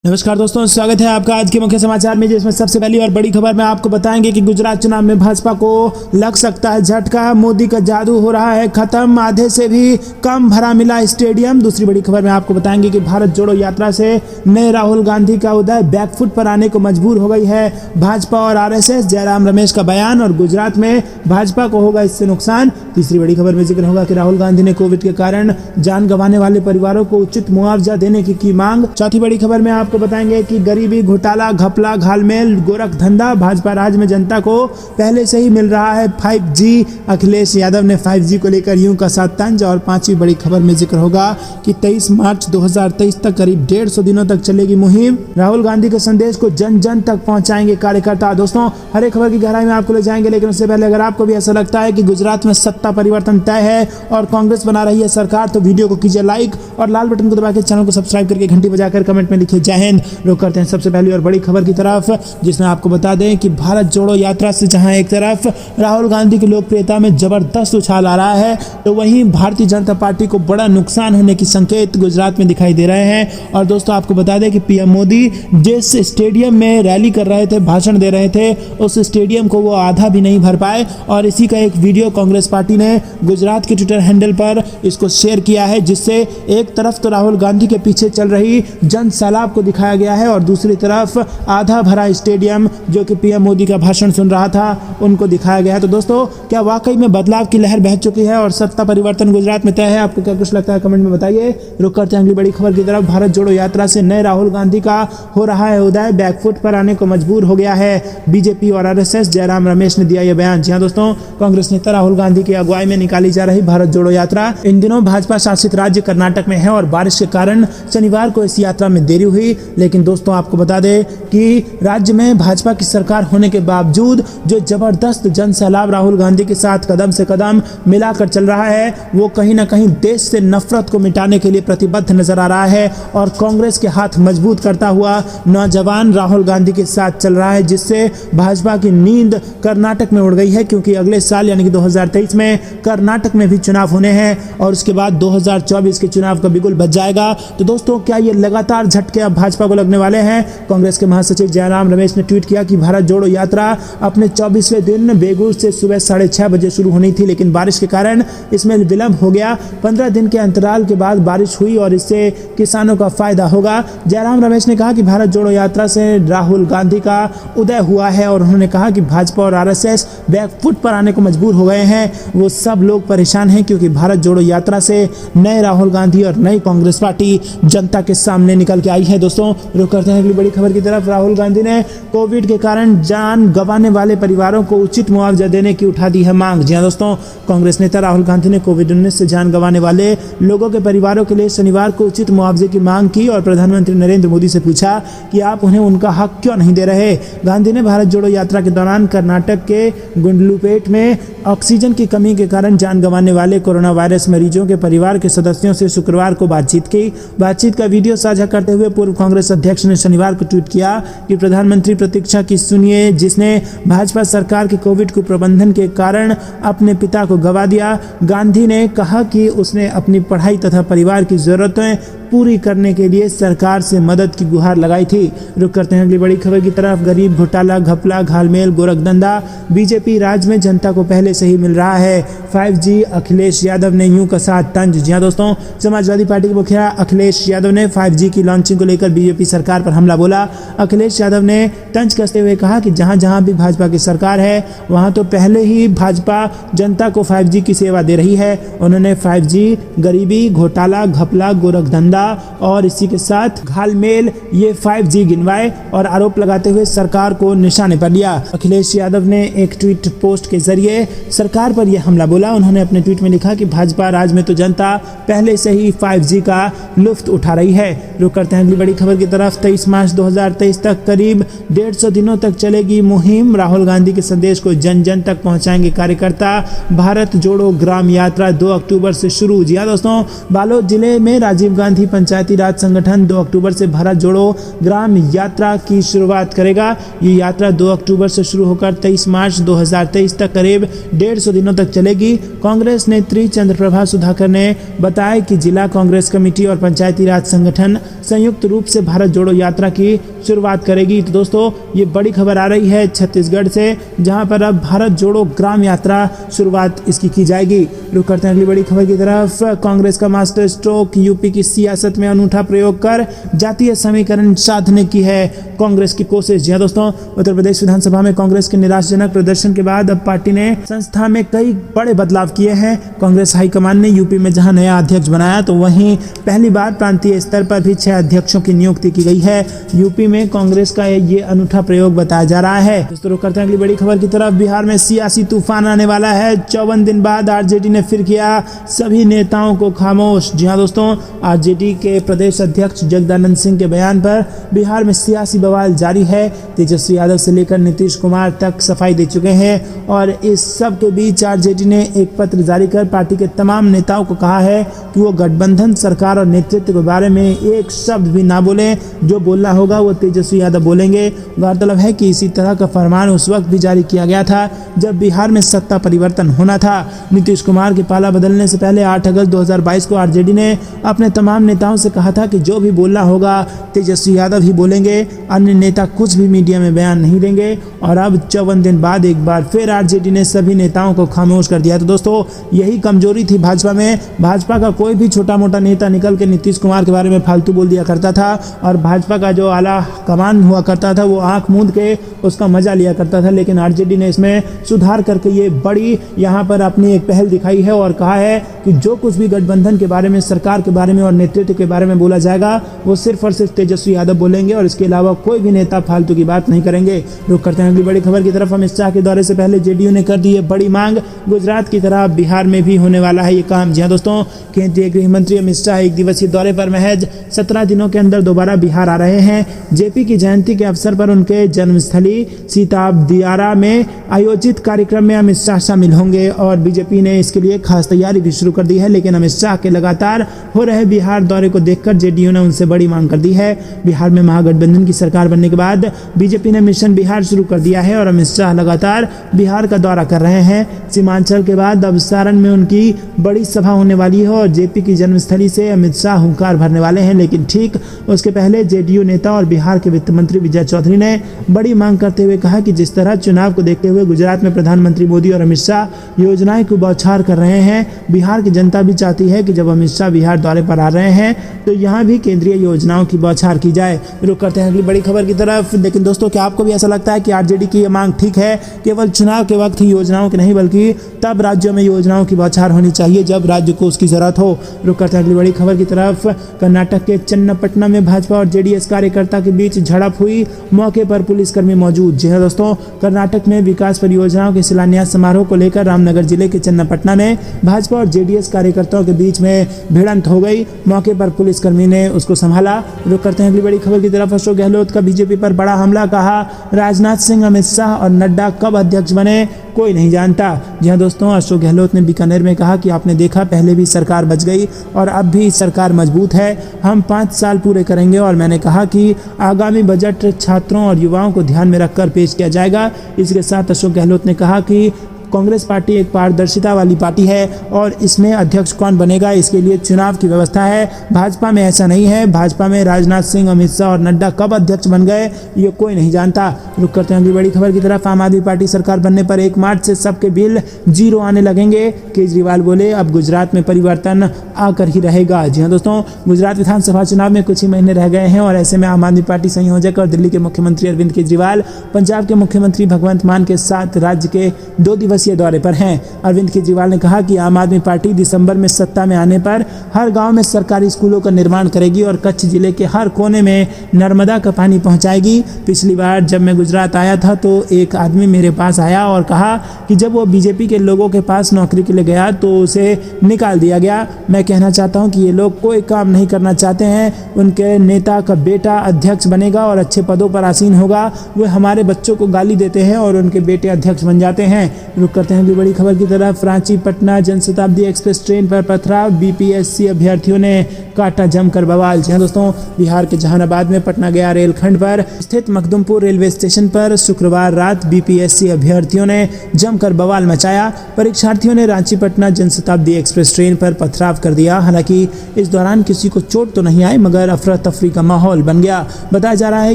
नमस्कार दोस्तों, स्वागत है आपका आज के मुख्य समाचार में, जिसमें सबसे पहली और बड़ी खबर में आपको बताएंगे कि गुजरात चुनाव में भाजपा को लग सकता है झटका। मोदी का जादू हो रहा है खत्म, आधे से भी कम भरा मिला स्टेडियम। दूसरी बड़ी खबर में आपको बताएंगे कि भारत जोड़ो यात्रा से नए राहुल गांधी का उदय, बैकफुट पर आने को मजबूर हो गई है भाजपा और आरएसएस। जयराम रमेश का बयान और गुजरात में भाजपा को होगा इससे नुकसान। तीसरी बड़ी खबर में जिक्र होगा कि राहुल गांधी ने कोविड के कारण जान गंवाने वाले परिवारों को उचित मुआवजा देने की मांग। चौथी बड़ी खबर में आपको बताएंगे कि गरीबी, घोटाला, घपला, घालमेल, गोरख धंधा, भाजपा राज में जनता को पहले से ही मिल रहा है 5G। अखिलेश यादव ने 5G को लेकर यूं कसा तंज। और पांचवी बड़ी खबर में जिक्र होगा कि 23 मार्च 2023 तक करीब 150 दिनों तक चलेगी मुहिम। राहुल गांधी के संदेश को जन जन तक पहुंचाएंगे कार्यकर्ता। दोस्तों, हर एक खबर की गहराई में आपको ले जाएंगे, लेकिन उससे पहले अगर आपको भी ऐसा लगता है कि गुजरात में सत्ता परिवर्तन तय है और कांग्रेस बना रही है सरकार, तो वीडियो को कीजिए लाइक और लाल बटन को दबा के चैनल को सब्सक्राइब करके घंटी बजाकर कमेंट में लिखिए जय हिंद। रुक करते हैं सबसे पहली और बड़ी खबर की तरफ, जिसमें आपको बता दें कि भारत जोड़ो यात्रा से जहां एक तरफ राहुल गांधी की लोकप्रियता में जबरदस्त उछाल आ रहा है, तो वहीं भारतीय जनता पार्टी को बड़ा नुकसान होने की संकेत गुजरात में दिखाई दे रहे हैं। और दोस्तों, आपको बता दें कि पीएम मोदी जिस स्टेडियम में रैली कर रहे थे, भाषण दे रहे थे, उस स्टेडियम को वो आधा भी नहीं भर पाए। और इसी का एक वीडियो कांग्रेस पार्टी ने गुजरात के ट्विटर हैंडल पर इसको शेयर किया है, जिससे एक तरफ तो राहुल गांधी के पीछे चल रही जन सैलाब को दिखाया गया है और दूसरी तरफ आधा भरा स्टेडियम जो कि पीएम मोदी का भाषण सुन रहा था, उनको दिखाया गया है। तो दोस्तों, क्या वाकई में बदलाव की लहर बह चुकी है और सत्ता परिवर्तन गुजरात में तय है? आपको क्या कुछ लगता है कमेंट में बताइए। रुक करते हैं अगली बड़ी खबर की तरफ। भारत जोड़ो यात्रा से नए राहुल गांधी का हो रहा है उदय, बैकफुट पर आने को मजबूर हो गया है बीजेपी और आरएसएस। जयराम रमेश ने दिया यह बयान। जी हां दोस्तों, कांग्रेस नेता राहुल गांधी की अगुवाई में निकाली जा रही भारत जोड़ो यात्रा इन दिनों भाजपा शासित राज्य कर्नाटक में है और बारिश के कारण शनिवार को इस यात्रा में देरी हुई। लेकिन दोस्तों, आपको बता दें कि राज्य में भाजपा की सरकार होने के बावजूद जो जबरदस्त जन सैलाब राहुल गांधी के साथ कदम से कदम मिलाकर चल रहा है, वो कहीं ना कहीं देश से नफरत को मिटाने के लिए प्रतिबद्ध नजर आ रहा है। और कांग्रेस के हाथ मजबूत करता हुआ नौजवान राहुल गांधी के साथ चल रहा है, जिससे भाजपा की नींद कर्नाटक में उड़ गई है, क्योंकि अगले साल यानी कि 2023 में कर्नाटक में भी चुनाव होने हैं और उसके बाद 2024 के चुनाव का बिगुल बज जाएगा। तो दोस्तों, क्या ये लगातार झटके अब भाजपा को लगने वाले हैं? कांग्रेस के महासचिव जयराम रमेश ने ट्वीट किया कि भारत जोड़ो यात्रा अपने 24वें दिन बेगूर से सुबह 6:30 बजे शुरू होनी थी, लेकिन बारिश के कारण इसमें विलंब हो गया। 15 दिन के अंतराल के बाद बारिश हुई और इससे किसानों का फायदा होगा। जयराम रमेश ने कहा कि भारत जोड़ो यात्रा से राहुल गांधी का उदय हुआ है और उन्होंने कहा कि भाजपा और आरएसएस बैकफुट पर आने को मजबूर हो गए हैं। वो सब लोग परेशान हैं क्योंकि भारत जोड़ो यात्रा से नए राहुल गांधी और नई कांग्रेस पार्टी जनता के सामने निकल के आई है। दोस्तों, रुक करते हैं अगली बड़ी खबर की तरफ। राहुल गांधी ने कोविड के कारण जान गंवाने वाले परिवारों को उचित मुआवजा देने की उठा दी है मांग। जी हां दोस्तों, कांग्रेस नेता राहुल गांधी ने कोविड-19 से जान गंवाने वाले लोगों के परिवारों के लिए शनिवार को उचित मुआवजे की मांग की और प्रधानमंत्री नरेंद्र मोदी से पूछा कि आप उन्हें उनका हक क्यों नहीं दे रहे। गांधी ने भारत जोड़ो यात्रा के दौरान कर्नाटक के गुंडलुपेट में ऑक्सीजन की कमी के कारण जान गंवाने वाले कोरोना वायरस मरीजों के परिवार के सदस्यों से शुक्रवार को बातचीत की। बातचीत का वीडियो साझा करते हुए पूर्व कांग्रेस अध्यक्ष ने शनिवार को ट्वीट किया कि प्रधानमंत्री प्रतीक्षा की सुनिए, जिसने भाजपा सरकार के कोविड कुप्रबंधन के कारण अपने पिता को गंवा दिया। गांधी ने कहा कि उसने अपनी पढ़ाई तथा परिवार की जरूरतें पूरी करने के लिए सरकार से मदद की गुहार लगाई थी। रुक करते हैं अगली बड़ी खबर की तरफ। गरीब, घोटाला, घपला, घालमेल, गोरखधंधा, बीजेपी राज में जनता को पहले से ही मिल रहा है 5G। अखिलेश यादव ने यूं कसा तंज। जी हां दोस्तों, समाजवादी पार्टी के मुखिया अखिलेश यादव ने 5G की लॉन्चिंग को लेकर बीजेपी सरकार पर हमला बोला। अखिलेश यादव ने तंज कसते हुए कहा कि जहां जहां भी भाजपा की सरकार है, वहां तो पहले ही भाजपा जनता को 5G की सेवा दे रही है। उन्होंने 5G, गरीबी, घोटाला, घपला, गोरखधंधा और इसी के साथ घालमेल, ये 5G गिनवाए और आरोप लगाते हुए सरकार को निशाने पर लिया। अखिलेश यादव ने एक ट्वीट पोस्ट के जरिए सरकार पर यह हमला बोला। उन्होंने अपने ट्वीट में लिखा कि भाजपा राज में तो जनता पहले से ही 5G का लुफ्त उठा रही है। रुक करते हैं अगली बड़ी खबर की तरफ। 23 मार्च 2023 तक करीब 150 दिनों तक चलेगी मुहिम। राहुल गांधी के संदेश को जन जन तक पहुंचाएंगे कार्यकर्ता। भारत जोड़ो ग्राम यात्रा 2 अक्टूबर से शुरू। जी हां दोस्तों, बालोद जिले में राजीव गांधी पंचायती राज संगठन 2 अक्टूबर से भारत जोड़ो ग्राम यात्रा की शुरुआत करेगा। ये यात्रा 2 अक्टूबर से शुरू होकर 23 मार्च 2023 तक करीब 150 दिनों तक चलेगी। कांग्रेस नेत्री चंद्रप्रभा सुधाकर ने बताया कि जिला कांग्रेस कमेटी और पंचायती राज संगठन संयुक्त रूप से भारत जोड़ो यात्रा की शुरुआत करेगी। तो दोस्तों, ये बड़ी खबर आ रही है छत्तीसगढ़ से, जहां पर अब भारत जोड़ो ग्राम यात्रा शुरुआत इसकी की जाएगी। रुक करते हैं अगली बड़ी खबर की तरफ। कांग्रेस का मास्टर स्ट्रोक, यूपी की सियासत में अनूठा प्रयोग कर जातीय समीकरण साधने की है कांग्रेस की कोशिश। जी दोस्तों, उत्तर प्रदेश विधानसभा में कांग्रेस के निराशाजनक प्रदर्शन के बाद अब पार्टी ने संस्था में कई बड़े बदलाव किए हैं। कांग्रेस हाईकमान ने यूपी में जहां नया अध्यक्ष बनाया, तो वहीं पहली बार प्रांतीय स्तर पर भी 6 अध्यक्षों की नियुक्ति की गई है। यूपी में कांग्रेस का ये अनूठा प्रयोग बताया जा रहा है। दोस्तों, रुक करते हैं अगली बड़ी खबर की तरफ। बिहार में सियासी तूफान आने वाला है। 54 दिन बाद आरजेडी ने फिर किया सभी नेताओं को खामोश। जी हाँ दोस्तों, आरजेडी के प्रदेश अध्यक्ष जगदानंद सिंह के बयान पर बिहार में सियासी बवाल जारी है। तेजस्वी यादव से लेकर नीतीश कुमार तक सफाई दे चुके हैं और इस सब के बीच आरजेडी ने एक पत्र जारी कर पार्टी के तमाम नेताओं को कहा है कि वो गठबंधन सरकार और नेतृत्व के बारे में एक शब्द भी ना बोलें। जो बोलना होगा वो तेजस्वी यादव बोलेंगे। गौरतलब है कि इसी तरह का फरमान उस वक्त भी जारी किया गया था जब बिहार में सत्ता परिवर्तन होना था। नीतीश कुमार के पाला बदलने से पहले 8 अगस्त 2022 को आरजेडी ने अपने तमाम नेताओं से कहा था कि जो भी बोलना होगा तेजस्वी यादव ही बोलेंगे, अन्य नेता कुछ भी मीडिया में बयान नहीं देंगे। और अब 54 दिन बाद एक बार फिर आरजेडी ने सभी नेताओं को खामोश कर दिया। तो दोस्तों, यही कमजोरी थी भाजपा में। भाजपा का कोई भी छोटा मोटा नेता निकल के नीतीश कुमार के बारे में फालतू बोल दिया करता था और भाजपा का जो आला कमान हुआ करता था वो आंख मूंद के उसका मजा लिया करता था। लेकिन आरजेडी ने इसमें सुधार करके ये बड़ी यहाँ पर अपनी एक पहल दिखाई है और कहा है कि जो कुछ भी गठबंधन के बारे में, सरकार के बारे में और नेतृत्व के बारे में बोला जाएगा वो सिर्फ और सिर्फ तेजस्वी यादव बोलेंगे और इसके अलावा कोई भी नेता फालतू की बात नहीं करेंगे। रुक करते हैं अगली बड़ी खबर की तरफ। अमित शाह के दौरे से पहले जेडीयू ने कर दी है बड़ी मांग। गुजरात की तरह बिहार में भी होने वाला है ये काम। जी हाँ दोस्तों, केंद्रीय गृह मंत्री अमित शाह 1 दिवसीय दौरे पर महज 17 दिनों के अंदर दोबारा बिहार आ रहे हैं। जेपी की जयंती के अवसर पर उनके जन्मस्थली सीताबदियारा में आयोजित कार्यक्रम में अमित शाह शामिल होंगे और बीजेपी ने इसके लिए खास तैयारी भी शुरू कर दी है। लेकिन अमित शाह के लगातार हो रहे बिहार दौरे को देखकर जेडीयू ने उनसे बड़ी मांग कर दी है। बिहार में महागठबंधन की सरकार बनने के बाद बीजेपी ने मिशन बिहार शुरू कर दिया है और अमित शाह लगातार बिहार का दौरा कर रहे हैं। सीमांचल के बाद अब सारण में उनकी बड़ी सभा होने वाली है और जेपी की जन्मस्थली से अमित शाह हुंकार भरने वाले हैं। लेकिन ठीक उसके पहले जेडीयू नेता और बिहार के वित्त मंत्री विजय चौधरी ने बड़ी मांग करते हुए कहा कि जिस तरह चुनाव को देखते हुए गुजरात में प्रधानमंत्री मोदी और अमित शाह योजनाएं को बौछार कर रहे हैं, बिहार की जनता भी चाहती है कि जब अमित शाह बिहार दौरे पर आ रहे हैं तो यहाँ भी केंद्रीय योजनाओं की बौछार की जाए। रुक करते हैं अगली बड़ी खबर की तरफ। लेकिन दोस्तों, क्या आपको भी ऐसा लगता है कि आरजेडी की ये मांग ठीक है? केवल चुनाव के वक्त ही योजनाओं की नहीं बल्कि तब राज्यों में योजनाओं की बौछार होनी चाहिए जब राज्य को उसकी जरूरत हो। रुक करते हैं अगली बड़ी खबर की तरफ। कर्नाटक के चन्नापटना में भाजपा और जेडीएस कार्यकर्ता के बीच झड़प हुई, मौके पर पुलिसकर्मी मौजूद। जी हाँ दोस्तों, कर्नाटक में विकास परियोजनाओं के शिलान्यास समारोह को लेकर रामनगर जिले के चन्नापटना में भाजपा और जेडीएस कार्यकर्ताओं के बीच में भिड़ंत हो गई। मौके पर पुलिसकर्मी ने उसको संभाला। रुक करते हैं अगली बड़ी खबर की तरफ। अशोक गहलोत का बीजेपी पर बड़ा हमला, कहा राजनाथ सिंह, अमित शाह और नड्डा कब अध्यक्ष बने कोई नहीं जानता। जी हाँ दोस्तों, अशोक गहलोत ने बीकानेर में कहा कि आपने देखा पहले भी सरकार बच गई और अब भी सरकार मजबूत है, हम 5 साल पूरे करेंगे और मैंने कहा कि आगामी बजट छात्रों और युवाओं को ध्यान में रखकर पेश किया जाएगा। इसके साथ अशोक गहलोत ने कहा कि कांग्रेस पार्टी एक पारदर्शिता वाली पार्टी है और इसमें अध्यक्ष कौन बनेगा इसके लिए चुनाव की व्यवस्था है। भाजपा में ऐसा नहीं है। भाजपा में राजनाथ सिंह, अमित शाह और नड्डा कब अध्यक्ष बन गए ये कोई नहीं जानता। रुक करते हैं अगली बड़ी खबर की तरफ। आम आदमी पार्टी सरकार बनने पर 1 मार्च से सबके बिल 0 आने लगेंगे। केजरीवाल बोले अब गुजरात में परिवर्तन आकर ही रहेगा। जी हाँ दोस्तों, गुजरात विधानसभा चुनाव में कुछ ही महीने रह गए हैं और ऐसे में आम आदमी पार्टी संयोजक और दिल्ली के मुख्यमंत्री अरविंद केजरीवाल पंजाब के मुख्यमंत्री भगवंत मान के साथ राज्य के 2 दिवसीय दौरे पर हैं। अरविंद केजरीवाल ने कहा कि आम आदमी पार्टी दिसंबर में सत्ता में आने पर हर गांव में सरकारी स्कूलों का निर्माण करेगी और कच्छ जिले के हर कोने में नर्मदा का पानी पहुंचाएगी। पिछली बार जब मैं गुजरात आया था तो एक आदमी मेरे पास आया और कहा कि जब वो बीजेपी के लोगों के पास नौकरी के लिए गया तो उसे निकाल दिया गया। मैं कहना चाहता हूं कि ये लोग कोई काम नहीं करना चाहते हैं। उनके नेता का बेटा अध्यक्ष बनेगा और अच्छे पदों पर आसीन होगा। वो हमारे बच्चों को गाली देते हैं और उनके बेटे अध्यक्ष बन जाते हैं। रुक करते हैं अगली बड़ी खबर की तरफ। रांची पटना जनशताब्दी एक्सप्रेस ट्रेन पर पथराव, बीपीएससी अभ्यर्थियों ने काटा जमकर बवाल। जी हाँ दोस्तों, बिहार के जहानाबाद में पटना गया रेलखंड पर स्थित मखदुमपुर रेलवे स्टेशन पर शुक्रवार रात बीपीएससी अभ्यर्थियों ने जमकर बवाल मचाया। परीक्षार्थियों ने रांची पटना जनशताब्दी एक्सप्रेस ट्रेन पर पथराव कर दिया। हालांकि इस दौरान किसी को चोट तो नहीं आई, मगर अफरा तफरी का माहौल बन गया। बताया जा रहा है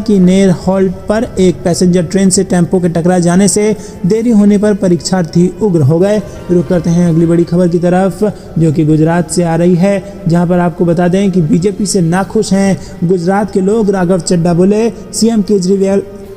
कि नेर हॉल्ट पर एक पैसेंजर ट्रेन से टेम्पो के टकरा जाने से देरी होने पर परीक्षार्थी उग्र हो गए। रुक करते हैं अगली बड़ी खबर की तरफ, जो कि गुजरात से आ रही है, जहां पर आपको बता दें कि बीजेपी से नाखुश हैं गुजरात के लोग। राघव चड्ढा बोले,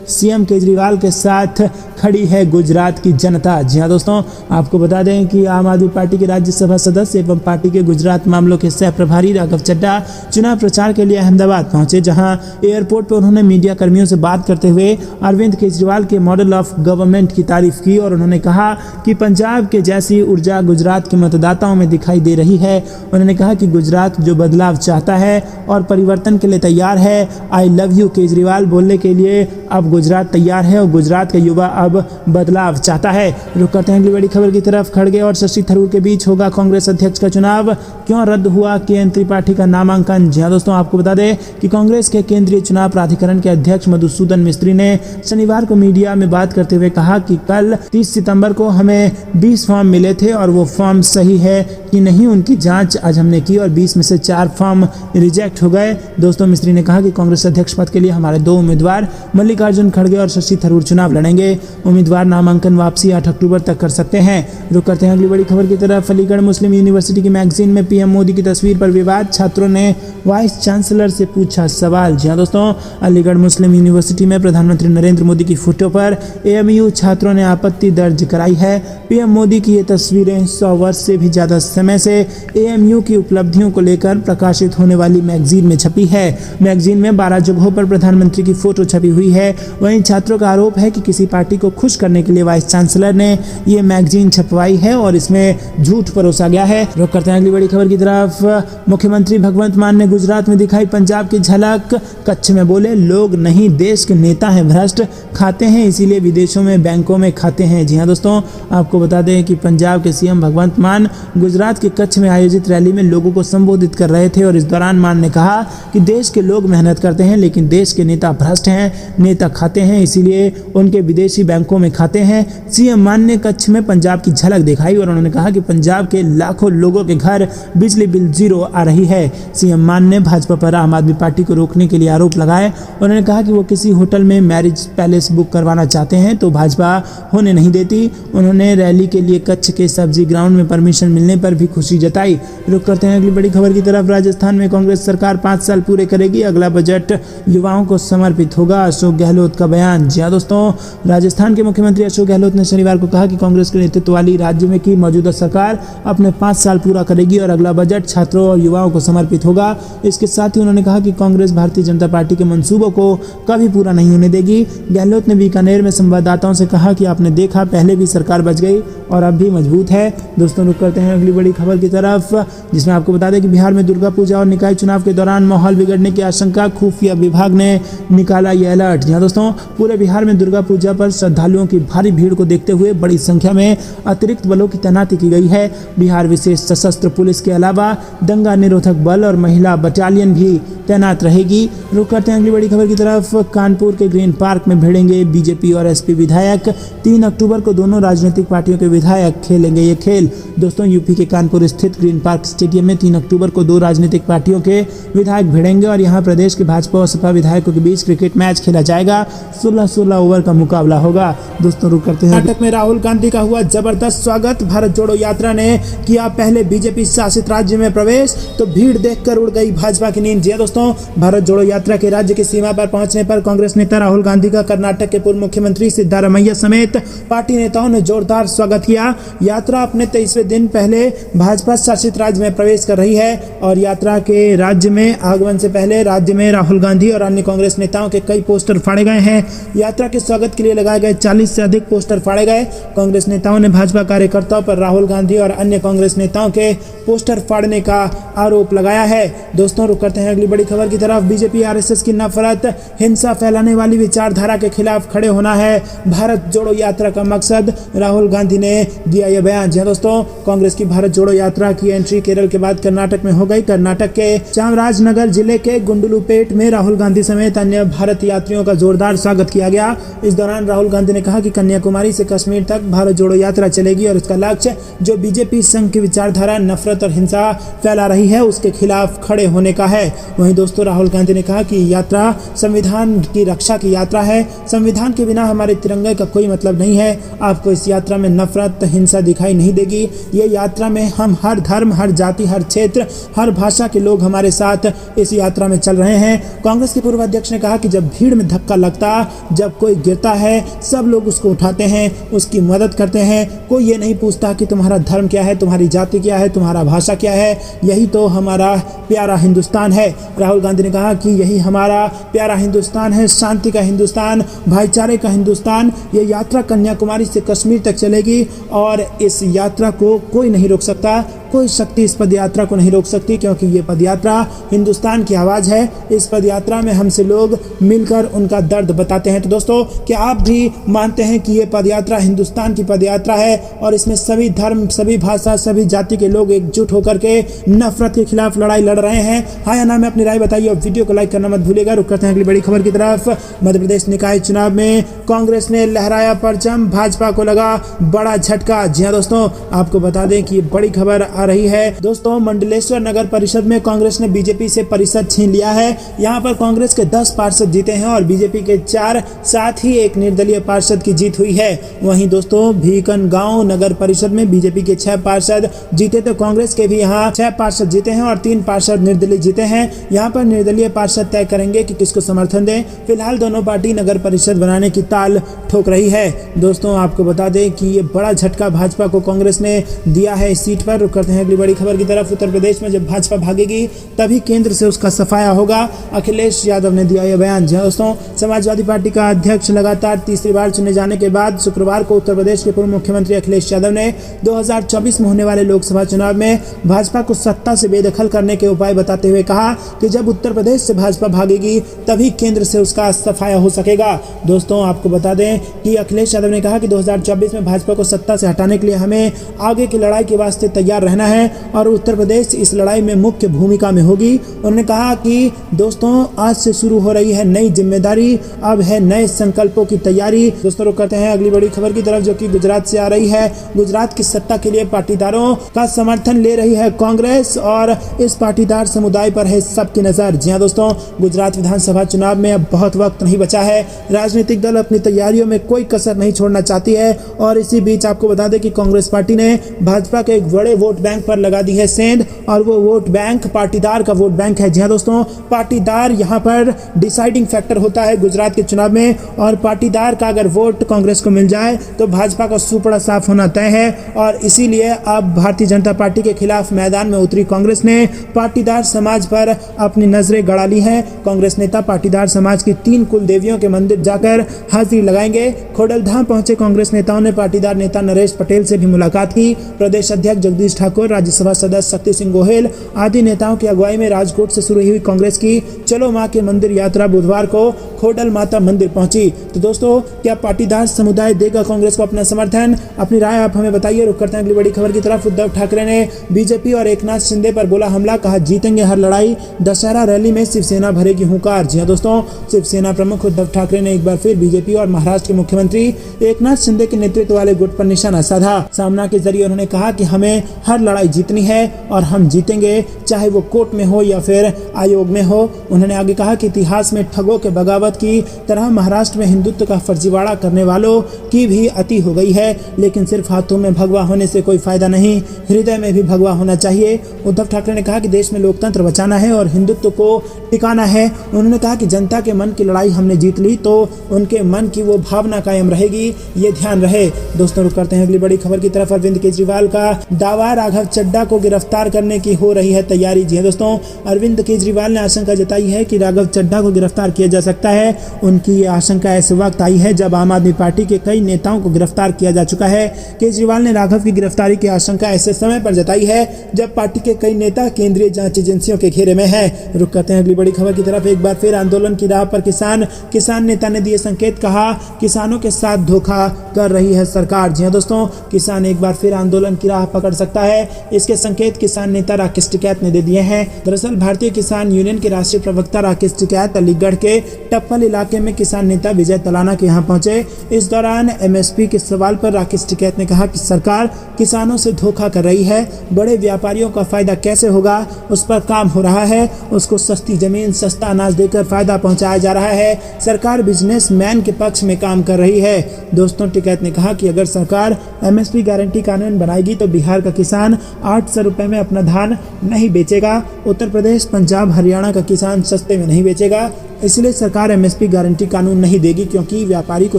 सीएम केजरीवाल के साथ खड़ी है गुजरात की जनता। जी हाँ दोस्तों, आपको बता दें कि आम आदमी पार्टी के राज्यसभा सदस्य एवं पार्टी के गुजरात मामलों के सह प्रभारी राघव चड्ढा चुनाव प्रचार के लिए अहमदाबाद पहुंचे, जहां एयरपोर्ट पर उन्होंने मीडिया कर्मियों से बात करते हुए अरविंद केजरीवाल के मॉडल ऑफ गवर्नमेंट की तारीफ की और उन्होंने कहा कि पंजाब के जैसी ऊर्जा गुजरात के मतदाताओं में दिखाई दे रही है। उन्होंने कहा कि गुजरात जो बदलाव चाहता है और परिवर्तन के लिए तैयार है। आई लव यू केजरीवाल बोलने के लिए अब गुजरात तैयार है और गुजरात का युवा अब बदलाव चाहता है। रुक करते हैं अगली बड़ी खबर की तरफ। खड़गे और शशि थरूर के बीच होगा कांग्रेस अध्यक्ष का चुनाव, क्यों रद्द हुआ के त्रिपाठी का नामांकन। जी हाँ दोस्तों, आपको बता दें कि कांग्रेस के केंद्रीय चुनाव प्राधिकरण के अध्यक्ष मधुसूदन मिस्त्री ने शनिवार को मीडिया में बात करते हुए कहा कि कल 30 सितंबर को हमें 20 फॉर्म मिले थे और वो फॉर्म सही है कि नहीं उनकी जांच आज हमने की और 20 में से 4 फॉर्म रिजेक्ट हो गए। दोस्तों, मिस्त्री ने कहा कि कांग्रेस अध्यक्ष पद के लिए हमारे 2 उम्मीदवार मल्लिकार्जुन खड़गे और शशि थरूर चुनाव लड़ेंगे। उम्मीदवार नामांकन वापसी 8 अक्टूबर तक कर सकते हैं। रुक करते हैं अगली बड़ी खबर की तरफ। अलीगढ़ मुस्लिम यूनिवर्सिटी की मैगजीन में पीएम मोदी की तस्वीर पर विवाद, छात्रों ने वाइस चांसलर से पूछा सवाल। जी हाँ दोस्तों, अलीगढ़ मुस्लिम यूनिवर्सिटी में प्रधानमंत्री नरेंद्र मोदी की फोटो पर एएमयू छात्रों ने आपत्ति दर्ज कराई है। पीएम मोदी की ये तस्वीरें 100 वर्ष से भी ज्यादा समय से एएमयू की उपलब्धियों को लेकर प्रकाशित होने वाली मैगजीन में छपी है। मैगजीन में 12 जगहों पर प्रधानमंत्री की फोटो छपी हुई है। वहीं छात्रों का आरोप है कि किसी पार्टी को खुश करने के लिए वाइस चांसलर ने ये मैगजीन छपवाई है और इसमें झूठ परोसा गया है। रुक करते हैं अगली बड़ी खबर की तरफ। मुख्यमंत्री भगवंत मान ने गुजरात में दिखाई पंजाब की झलक, कच्छ में बोले लोग नहीं देश के नेता हैं भ्रष्ट, खाते हैं इसीलिए विदेशों में बैंकों में खाते हैं। जी हाँ दोस्तों, आपको बता दें कि पंजाब के सीएम भगवंत मान गुजरात के कच्छ में आयोजित रैली में लोगों को संबोधित कर रहे थे और इस दौरान मान ने कहा कि देश के लोग मेहनत करते हैं लेकिन देश के नेता भ्रष्ट हैं, नेता खाते हैं इसीलिए उनके विदेशी बैंकों में खाते हैं। सीएम मान ने कच्छ में पंजाब की झलक दिखाई और उन्होंने कहा कि पंजाब के लाखों लोगों के घर बिजली बिल 0 आ रही है। सीएम मान ने भाजपा पर आम आदमी पार्टी को रोकने के लिए आरोप लगाए। उन्होंने कहा कि वो किसी होटल में मैरिज पैलेस बुक करवाना चाहते हैं तो भाजपा होने नहीं देती। उन्होंने रैली के लिए कच्छ के सब्जी ग्राउंड में परमिशन मिलने पर भी खुशी जताई। रुक करते हैं अगली बड़ी खबर की तरफ। राजस्थान में कांग्रेस सरकार 5 साल पूरे करेगी, अगला बजट युवाओं को समर्पित होगा, अशोक गहलोत का बयान। जी हाँ दोस्तों, राजस्थान के मुख्यमंत्री अशोक गहलोत ने शनिवार को कहा कि कांग्रेस के नेतृत्व वाली राज्य में की मौजूदा सरकार अपने 5 साल पूरा करेगी और अगला बजट छात्रों और युवाओं को समर्पित होगा। इसके साथ ही उन्होंने कहा कि कांग्रेस भारतीय जनता पार्टी के मंसूबों को कभी पूरा नहीं होने देगी। गहलोत ने बीकानेर में संवाददाताओं से कहा कि आपने देखा पहले भी सरकार बच गई और अब भी मजबूत है। दोस्तों, रुक करते हैं अगली बड़ी खबर की तरफ, जिसमें आपको बता दें कि बिहार में दुर्गा पूजा और निकाय चुनाव के दौरान माहौल बिगड़ने की आशंका, खुफिया विभाग ने निकाला ये अलर्ट। जी हाँ दोस्तों, पूरे बिहार में दुर्गा पूजा पर श्रद्धालुओं की भारी भीड़ को देखते हुए बड़ी संख्या में अतिरिक्त बलों की तैनाती की गई है। बिहार विशेष सशस्त्र पुलिस के अलावा दंगा निरोधक बल और महिला बटालियन भी तैनात रहेगी। रुक करते हैं अगली बड़ी खबर की तरफ। कानपुर के ग्रीन पार्क में भिड़ेंगे बीजेपी और एसपी विधायक, 3 अक्टूबर को दोनों राजनीतिक पार्टियों के विधायक खेलेंगे ये खेल। दोस्तों, यूपी के कानपुर स्थित ग्रीन पार्क स्टेडियम में 3 अक्टूबर को 2 राजनीतिक पार्टियों के विधायक भिड़ेंगे और यहाँ प्रदेश के भाजपा और सपा विधायकों के बीच क्रिकेट मैच खेला जाएगा। 16-16 ओवर का मुकाबला होगा। दोस्तों, रुक करते हैं। कर्नाटक में राहुल गांधी का हुआ जबरदस्त स्वागत। भारत जोड़ो यात्रा ने किया पहले बीजेपी शासित राज्य में प्रवेश तो भीड़ देखकर उड़ गई भाजपा की नींद। जी दोस्तों, भारत जोड़ो यात्रा के राज्य की सीमा पर पहुंचने पर कांग्रेस नेता राहुल गांधी का कर्नाटक के पूर्व मुख्यमंत्री सिद्धारमैया समेत पार्टी नेताओं ने जोरदार स्वागत किया। यात्रा अपने 23वें दिन पहले भाजपा शासित राज्य में प्रवेश कर रही है और यात्रा के राज्य में आगमन से पहले राज्य में राहुल गांधी और अन्य कांग्रेस नेताओं के कई पोस्टर फाड़े गए रहे हैं। यात्रा के स्वागत के लिए लगाए गए 40 से अधिक पोस्टर फाड़े गए। कांग्रेस नेताओं ने भाजपा कार्यकर्ताओं पर राहुल गांधी और अन्य कांग्रेस नेताओं के पोस्टर फाड़ने का आरोप लगाया है। दोस्तों, रुक करते हैं अगली बड़ी खबर की तरफ। बीजेपी आरएसएस की नफरत, हिंसा फैलाने वाली विचारधारा के खिलाफ खड़े होना है भारत जोड़ो यात्रा का मकसद, राहुल गांधी ने दिया यह बयान। जी दोस्तों, कांग्रेस की भारत जोड़ो यात्रा की एंट्री केरल के बाद कर्नाटक में हो गई। कर्नाटक के चामराजनगर जिले के गुंडलुपेट में राहुल गांधी समेत अन्य भारत यात्रियों का जोरदार स्वागत किया गया। इस दौरान राहुल गांधी ने कहा कि कन्याकुमारी से कश्मीर तक भारत जोड़ो यात्रा चलेगी और इसका लक्ष्य जो बीजेपी संघ की विचारधारा, नफरत और हिंसा फैला रही है उसके खिलाफ खड़े होने का है। वहीं दोस्तों, राहुल गांधी ने कहा कि यात्रा संविधान की रक्षा की यात्रा है। संविधान के बिना हमारे तिरंगे का कोई मतलब नहीं है। आपको इस यात्रा में नफरत, हिंसा दिखाई नहीं देगी। ये यात्रा में हम हर धर्म, हर जाति, हर क्षेत्र, हर भाषा के लोग हमारे साथ इस यात्रा में चल रहे हैं। कांग्रेस के पूर्व अध्यक्ष ने कहा कि जब भीड़ में धक्का लगता, जब कोई गिरता है, सब लोग उसको उठाते हैं, उसकी मदद करते हैं। कोई ये नहीं पूछता कि तुम्हारा धर्म क्या है, तुम्हारी जाति क्या है, तुम्हारा भाषा क्या है। यही तो हमारा प्यारा हिंदुस्तान है। राहुल गांधी ने कहा कि यही हमारा प्यारा हिंदुस्तान है, शांति का हिंदुस्तान, भाईचारे का हिंदुस्तान। ये यात्रा कन्याकुमारी से कश्मीर तक चलेगी और इस यात्रा को कोई नहीं रोक सकता। कोई शक्ति इस पदयात्रा को नहीं रोक सकती, क्योंकि ये पदयात्रा हिंदुस्तान की आवाज़ है। इस पदयात्रा में हमसे लोग मिलकर उनका दर्द बताते हैं। तो दोस्तों, क्या आप भी मानते हैं कि ये पदयात्रा हिंदुस्तान की पदयात्रा है और इसमें सभी धर्म, सभी भाषा, सभी जाति के लोग एकजुट होकर के नफरत के खिलाफ लड़ाई लड़ रहे हैं? हाँ या ना में अपनी राय बताइए और वीडियो को लाइक करना मत भूलिएगा। रुक करते हैं अगली बड़ी खबर की तरफ। मध्य प्रदेश निकाय चुनाव में कांग्रेस ने लहराया परचम, भाजपा को लगा बड़ा झटका। जी हाँ दोस्तों, आपको बता दें कि बड़ी खबर आ रही है। दोस्तों, मंडलेश्वर नगर परिषद में कांग्रेस ने बीजेपी से परिषद छीन लिया है। यहाँ पर कांग्रेस के 10 पार्षद जीते हैं और बीजेपी के 4, साथ ही एक निर्दलीय पार्षद की जीत हुई है। वहीं दोस्तों, भीकनगांव नगर परिषद में बीजेपी के 6 पार्षद जीते तो कांग्रेस के भी यहाँ 6 पार्षद जीते हैं और 3 पार्षद निर्दलीय जीते हैं। यहाँ पर निर्दलीय पार्षद तय करेंगे कि किसको समर्थन दें। फिलहाल दोनों पार्टी नगर परिषद बनाने की ताल ठोक रही है। दोस्तों, आपको बता दें कि ये बड़ा झटका भाजपा को कांग्रेस ने दिया है इस सीट पर। रुक करते हैं अगली बड़ी खबर की तरफ। उत्तर प्रदेश में जब भाजपा भागेगी तभी केंद्र से उसका सफाया होगा, अखिलेश यादव ने दिया यह बयान। जी दोस्तों, समाजवादी पार्टी का अध्यक्ष लगातार तीसरी बार चुने जाने के बाद शुक्रवार को उत्तर प्रदेश के पूर्व मुख्यमंत्री अखिलेश यादव ने 2024 में होने वाले लोकसभा चुनाव में भाजपा को सत्ता से बेदखल करने के उपाय बताते हुए कहा कि जब उत्तर प्रदेश से भाजपा भागेगी तभी केंद्र से उसका सफाया हो सकेगा। दोस्तों, आपको बता दें कि अखिलेश यादव ने कहा कि 2024 में भाजपा को सत्ता से हटाने के लिए हमें आगे की लड़ाई के वास्ते तैयार रहना है और उत्तर प्रदेश इस लड़ाई में मुख्य भूमिका में होगी। उन्होंने कहा कि दोस्तों, आज से शुरू हो रही है नई जिम्मेदारी, अब है नए संकल्पों की तैयारी। दोस्तों, रुक करते हैं अगली बड़ी खबर की तरफ, जो कि गुजरात से आ रही है। गुजरात की सत्ता के लिए पाटीदारों का समर्थन ले रही है कांग्रेस और इस पाटीदार समुदाय पर है सबकी नजर। जी हाँ दोस्तों, गुजरात विधानसभा चुनाव में अब बहुत वक्त नहीं बचा है। राजनीतिक दल अपनी तैयारियों में कोई कसर नहीं छोड़ना चाहती है और इसी बीच आपको बता दें कि कांग्रेस पार्टी ने भाजपा के एक बड़े वोट बैंक पर लगा दी है सेंध और वो वोट बैंक पाटीदार का वोट बैंक है। जी हाँ दोस्तों, पाटीदार यहाँ पर डिसाइडिंग फैक्टर होता है गुजरात के चुनाव में और पाटीदार का अगर वोट कांग्रेस को मिल जाए तो भाजपा का सुपड़ा साफ होना तय है और इसीलिए अब भारतीय जनता पार्टी के खिलाफ मैदान में उतरी कांग्रेस ने पाटीदार समाज पर अपनी नजरें गड़ा ली हैं। कांग्रेस नेता पाटीदार समाज की 3 कुल देवियों के मंदिर जाकर हाजिरी लगाएंगे। खोडलधाम पहुंचे कांग्रेस नेताओं ने पाटीदार नेता नरेश पटेल से भी मुलाकात की। प्रदेश अध्यक्ष जगदीश ठाकुर, राज्यसभा सदस्य शक्ति सिंह गोहेल आदि नेताओं की अगुवाई में राजकोट से शुरू हुई कांग्रेस की चलो मां के मंदिर यात्रा बुधवार को खोडल माता मंदिर पहुंची। तो दोस्तों, क्या पाटीदार समुदाय देगा कांग्रेस को अपना समर्थन? अपनी राय आप हमें बताइए। रुक करते हैं अगली बड़ी खबर की तरफ। उद्धव ठाकरे ने बीजेपी और एकनाथ शिंदे पर बोला हमला, कहा जीतेंगे हर लड़ाई। दशहरा रैली में शिवसेना भरेगी हुंकार। जी हां दोस्तों, शिवसेना प्रमुख उद्धव ठाकरे ने एक बार फिर बीजेपी और महाराष्ट्र के मुख्यमंत्री एकनाथ शिंदे के नेतृत्व वाले गुट पर निशाना साधा। सामना के जरिए उन्होंने कहा कि हमें हर लड़ाई जीतनी है और हम जीतेंगे, चाहे वो कोर्ट में हो या फिर आयोग में हो। उन्होंने आगे कहा कि इतिहास में ठगों के बगावत की तरह महाराष्ट्र में हिंदुत्व का फर्जीवाड़ा करने वालों की भी अति हो गई है, लेकिन सिर्फ हाथों में भगवा होने से कोई फायदा नहीं, हृदय में भी भगवा होना चाहिए। उद्धव ठाकरे ने कहा कि देश में लोकतंत्र बचाना है और हिंदुत्व को टिकाना है। उन्होंने कहा कि जनता के मन की लड़ाई हमने जीत ली तो उनके मन की वो भावना कायम रहेगी, ये ध्यान रहे। दोस्तों, रुक करते हैं अगली बड़ी खबर की तरफ। अरविंद केजरीवाल का दावा, राघव राघव चड्ढा को गिरफ्तार करने की हो रही है तैयारी। जी दोस्तों, अरविंद केजरीवाल ने आशंका जताई है कि राघव चड्ढा को गिरफ्तार किया जा सकता है। उनकी ये आशंका ऐसे वक्त आई है जब आम आदमी पार्टी के कई नेताओं को गिरफ्तार किया जा चुका है। केजरीवाल ने राघव की गिरफ्तारी की आशंका ऐसे समय पर जताई है जब पार्टी के कई नेता केंद्रीय जांच एजेंसियों के घेरे में हैं। रुक करते हैं अगली बड़ी खबर की तरफ। एक बार फिर आंदोलन की राह पर किसान नेता ने दिए संकेत, कहा किसानों के साथ धोखा कर रही है सरकार। जी दोस्तों, किसान एक बार फिर आंदोलन की राह पकड़ सकता है, इसके संकेत किसान नेता राकेश टिकैत ने दे दिए हैं। दरअसल भारतीय किसान यूनियन के राष्ट्रीय प्रवक्ता राकेश टिकैत अलीगढ़ के टप्पल इलाके में किसान नेता विजय तलाना के यहाँ पहुंचे। इस दौरान एमएसपी के सवाल पर राकेश टिकैत ने कहा कि सरकार किसानों से धोखा कर रही है, बड़े व्यापारियों का फायदा कैसे होगा उस पर काम हो रहा है, उसको सस्ती जमीन सस्ता अनाज देकर फायदा पहुंचाया जा रहा है, सरकार बिजनेसमैन के पक्ष में काम कर रही है। दोस्तों, टिकैत ने कहा कि अगर सरकार एमएसपी गारंटी कानून बनाएगी तो बिहार का किसान 800 रुपए में अपना धान नहीं बेचेगा, उत्तर प्रदेश पंजाब हरियाणा का किसान सस्ते में नहीं बेचेगा। इसलिए सरकार एमएसपी गारंटी कानून नहीं देगी, क्योंकि व्यापारी को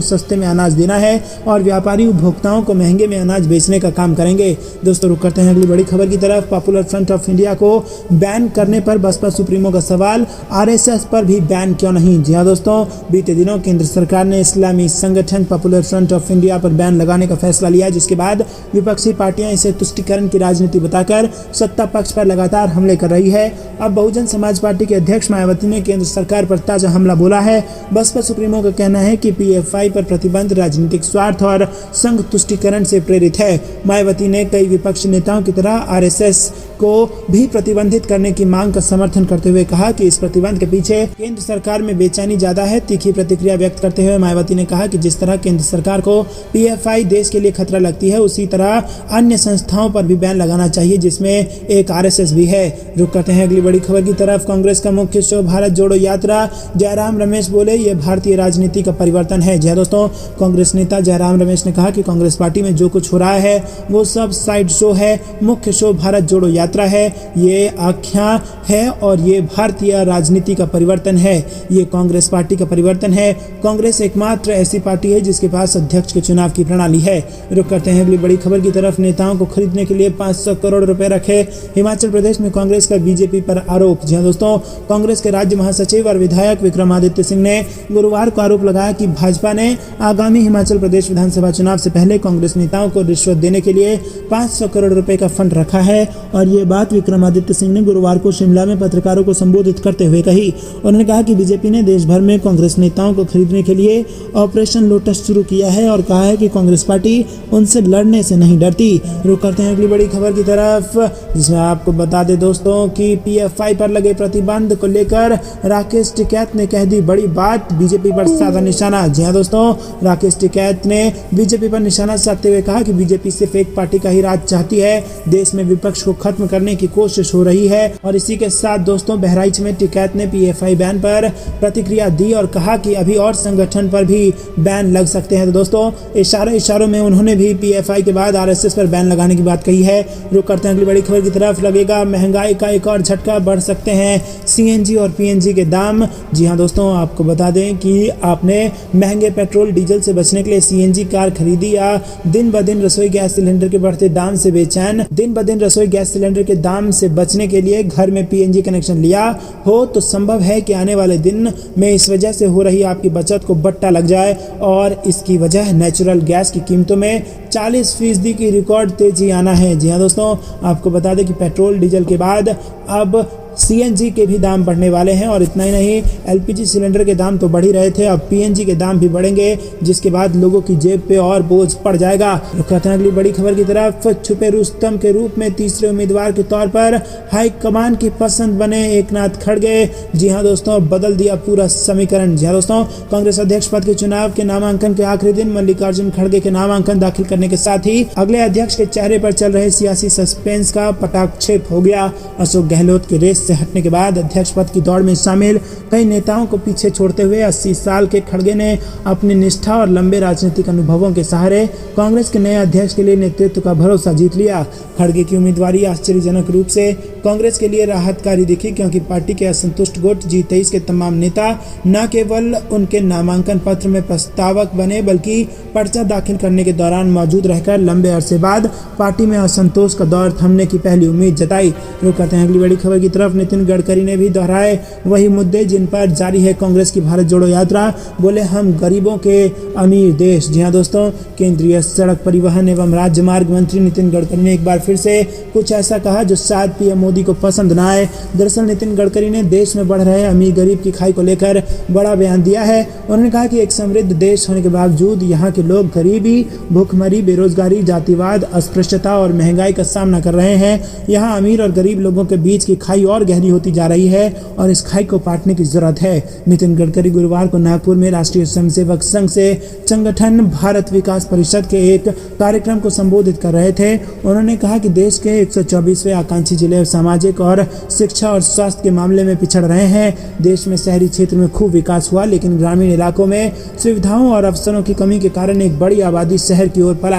सस्ते में अनाज देना है और व्यापारी उपभोक्ताओं को महंगे में अनाज बेचने का काम करेंगे। दोस्तों, रुक करते हैं अगली बड़ी खबर की तरफ। पॉपुलर फ्रंट ऑफ इंडिया को बैन करने पर बसपा सुप्रीमो का सवाल, आरएसएस पर भी बैन क्यों नहीं। जी हाँ दोस्तों, बीते दिनों केंद्र सरकार ने इस्लामी संगठन पॉपुलर फ्रंट ऑफ इंडिया पर बैन लगाने का फैसला लिया, जिसके बाद विपक्षी पार्टियां इसे तुष्टीकरण की राजनीति बताकर सत्ता पक्ष पर लगातार हमले कर रही है। अब बहुजन समाज पार्टी के अध्यक्ष मायावती ने केंद्र सरकार पर ताजा हमला बोला है। बसपा सुप्रीमो का कहना है कि पीएफआई पर प्रतिबंध राजनीतिक स्वार्थ और संघ तुष्टीकरण से प्रेरित है। मायावती ने कई विपक्षी नेताओं की तरह आरएसएस को भी प्रतिबंधित करने की मांग का समर्थन करते हुए कहा कि इस प्रतिबंध के पीछे केंद्र सरकार में बेचैनी ज्यादा है। तीखी प्रतिक्रिया व्यक्त करते हुए मायावती ने कहा कि जिस तरह केंद्र सरकार को पीएफआई देश के लिए खतरा लगती है, उसी तरह अन्य संस्थाओं पर भी बैन लगाना चाहिए, जिसमें एक आरएसएस भी है। रुक करते हैं अगली बड़ी खबर की तरफ। कांग्रेस का मुख्य शो भारत जोड़ो यात्रा, जयराम रमेश बोले ये भारतीय राजनीति का परिवर्तन है। जी दोस्तों, कांग्रेस नेता जयराम रमेश ने कहा कि कांग्रेस पार्टी में जो कुछ हो रहा है वो सब साइड शो है, मुख्य शो भारत जोड़ो यात्रा है, ये आख्या है और ये भारतीय राजनीति का परिवर्तन है, ये कांग्रेस पार्टी का परिवर्तन है। कांग्रेस एकमात्र ऐसी पार्टी है जिसके पास अध्यक्ष के चुनाव की प्रणाली है। रुक करते हैं अगली बड़ी खबर की तरफ। नेताओं को खरीदने के लिए 500 करोड़ रुपए रखे, हिमाचल प्रदेश में कांग्रेस का बीजेपी पर आरोप। जी दोस्तों, कांग्रेस के राज्य महासचिव और विधायक विक्रमादित्य सिंह ने गुरुवार को आरोप लगाया कि भाजपा ने आगामी हिमाचल प्रदेश विधानसभा चुनाव से पहले कांग्रेस नेताओं को रिश्वत देने के लिए 500 करोड़ रुपए का फंड रखा है। और ये बात विक्रमादित्य सिंह ने गुरुवार को शिमला में पत्रकारों को संबोधित करते हुए कही। उन्होंने कहा कि बीजेपी ने देश भर में कांग्रेस नेताओं को खरीदने के लिए ऑपरेशन लोटस शुरू किया है और कहा है कि कांग्रेस पार्टी उनसे लड़ने से नहीं डरती। रुक करते हैं अगली बड़ी खबर की तरफ, जिसमें आपको बता दें दोस्तों कि पीएफआई पर लगे प्रतिबंध को लेकर राकेश टिकैत ने कह दी बड़ी बात, बीजेपी पर साधा निशाना। जी हाँ दोस्तों, राकेश टिकैत ने बीजेपी पर निशाना साधते हुए कहा कि बीजेपी सिर्फ एक पार्टी का ही राज चाहती है, देश में विपक्ष को खत्म करने की कोशिश हो रही है। और इसी के साथ दोस्तों, बहराइच में टिकैत ने पीएफआई बैन पर प्रतिक्रिया दी और कहा कि अभी और संगठन पर भी बैन लग सकते हैं। तो दोस्तों, इशारों में उन्होंने भी पीएफआई के बाद आरएसएस पर बैन लगाने की बात कही है। रुक करते हैं अगली बड़ी खबर की तरफ। लगेगा महंगाई का एक और झटका, बढ़ सकते हैं सीएनजी और पीएनजी के दाम। जी हाँ दोस्तों, आपको बता दें कि आपने महंगे पेट्रोल डीजल से बचने के लिए सीएनजी कार खरीदी या दिन ब दिन रसोई गैस सिलेंडर के बढ़ते दाम से बेचैन, दिन ब दिन रसोई गैस सिलेंडर के दाम से बचने के लिए घर में पीएनजी कनेक्शन लिया हो, तो संभव है कि आने वाले दिन में इस वजह से हो रही आपकी बचत को बट्टा लग जाए और इसकी वजह नेचुरल गैस की कीमतों में 40% की रिकॉर्ड तेजी आना है। जी हाँ दोस्तों, आपको बता दें कि पेट्रोल डीजल के बाद अब सीएनजी के भी दाम बढ़ने वाले हैं और इतना ही नहीं, एलपीजी सिलेंडर के दाम तो बढ़ ही रहे थे, अब पीएनजी के दाम भी बढ़ेंगे, जिसके बाद लोगों की जेब पे और बोझ पड़ जाएगा। कहते हैं अगली बड़ी खबर की तरफ। छुपे रुस्तम के रूप में तीसरे उम्मीदवार के तौर पर हाईकमान की पसंद बने एकनाथ खड़गे। जी हाँ दोस्तों, बदल दिया पूरा समीकरण। जी हाँ दोस्तों, कांग्रेस अध्यक्ष पद के चुनाव के नामांकन के आखिरी दिन मल्लिकार्जुन खड़गे के नामांकन दाखिल करने के साथ ही अगले अध्यक्ष के चेहरे पर चल रहे सियासी सस्पेंस का पटाक्षेप हो गया। अशोक गहलोत के रेस से हटने के बाद अध्यक्ष पद की दौड़ में शामिल कई नेताओं को पीछे छोड़ते हुए 80 साल के खड़गे ने अपनी निष्ठा और लंबे राजनीतिक अनुभवों के सहारे कांग्रेस के नए अध्यक्ष के लिए नेतृत्व का भरोसा जीत लिया। खड़गे की उम्मीदवारी आश्चर्यजनक रूप से कांग्रेस के लिए राहतकारी दिखी, क्योंकि पार्टी के असंतुष्ट गुट G23 के तमाम नेता न केवल उनके नामांकन पत्र में प्रस्तावक बने बल्कि पर्चा दाखिल करने के दौरान मौजूद रहकर लंबे अरसे बाद पार्टी में असंतोष का दौर थमने की पहली उम्मीद जताई। रुक करते हैं अगली बड़ी खबर की तरफ। नितिन गडकरी ने भी दोहराए वही मुद्दे जिन पर जारी है कांग्रेस की भारत जोड़ो यात्रा। बोले हम गरीबों के अमीर देश। जी हाँ दोस्तों, केंद्रीय सड़क परिवहन एवं राजमार्ग मंत्री नितिन गडकरी ने एक बार फिर से कुछ ऐसा कहा जो शायद पीएम मोदी को पसंद न आए। दरअसल नितिन गडकरी ने देश में बढ़ रहे अमीर गरीब की खाई को लेकर बड़ा बयान दिया है। उन्होंने कहा कि एक समृद्ध देश होने के बावजूद यहाँ के लोग गरीबी, भूखमरी, बेरोजगारी, जातिवाद, अस्पृश्यता और महंगाई का सामना कर रहे हैं। यहाँ अमीर और गरीब लोगों के बीच की खाई और गहरी होती जा रही है और इस खाई को पाटने की जरूरत है। नितिन गडकरी गुरुवार को नागपुर में राष्ट्रीय स्वयंसेवक संघ से संगठन भारत विकास परिषद के एक कार्यक्रम को संबोधित कर रहे थे। उन्होंने कहा कि देश के 124वें आकांक्षी जिले सामाजिक और शिक्षा और स्वास्थ्य के मामले में पिछड़ रहे हैं। देश में शहरी क्षेत्र में खूब विकास हुआ, लेकिन ग्रामीण इलाकों में सुविधाओं और अवसरों की कमी के कारण एक बड़ी आबादी शहर की ओर पला